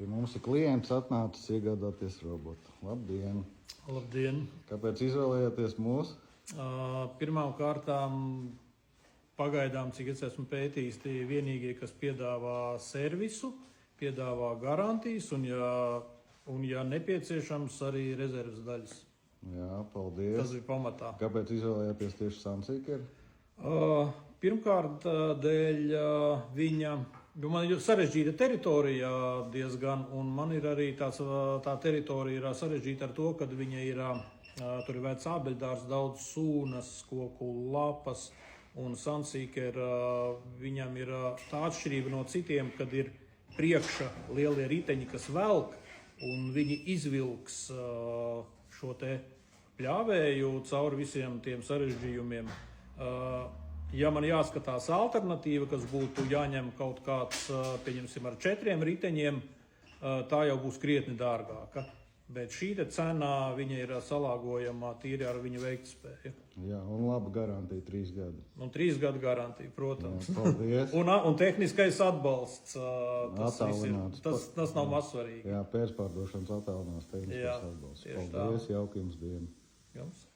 Pie mums ir klients atnācis iegādāties robotu. Labdien! Labdien! Kāpēc izvēlējāties mūs? Pirmām kārtām, pagaidām, cik es esmu pētījis, tie vienīgie, kas piedāvā servisu, piedāvā garantijas un, ja nepieciešams, arī rezerves daļas. Jā, paldies. Tas ir pamatā. Kāpēc izvēlējāties tieši Sunseeker? Pirmkārt, dēļ viņa, man ir sarežģīta teritorija diezgan, un man ir arī tā teritorija ir sarežģīta ar to, ka viņa ir, tur ir vecs ābeļdārs, daudz sūnas, koku lapas, un Sunseeker viņam ir tā atšķirība no citiem, kad ir priekša lielie riteņi, kas velk, un viņi izvilks šo te pļāvēju cauri visiem tiem sarežģījumiem. Ja man jāskatās alternatīva, kas būtu jāņem kaut kāds, pieņemsim, ar 4 riteņiem, tā jau būs krietni dārgāka. Bet šī cena viņa ir salāgojama tīri ar viņa veiktspēju. Jā, un laba garantija 3 gadi. Un 3 gadu garantija, protams. Jā, paldies. un tehniskais atbalsts. Tas nav mazsvarīgi. Jā, pēcpārdošanas attālināts tehniskais atbalsts. Paldies, jauka jums diena. Jums.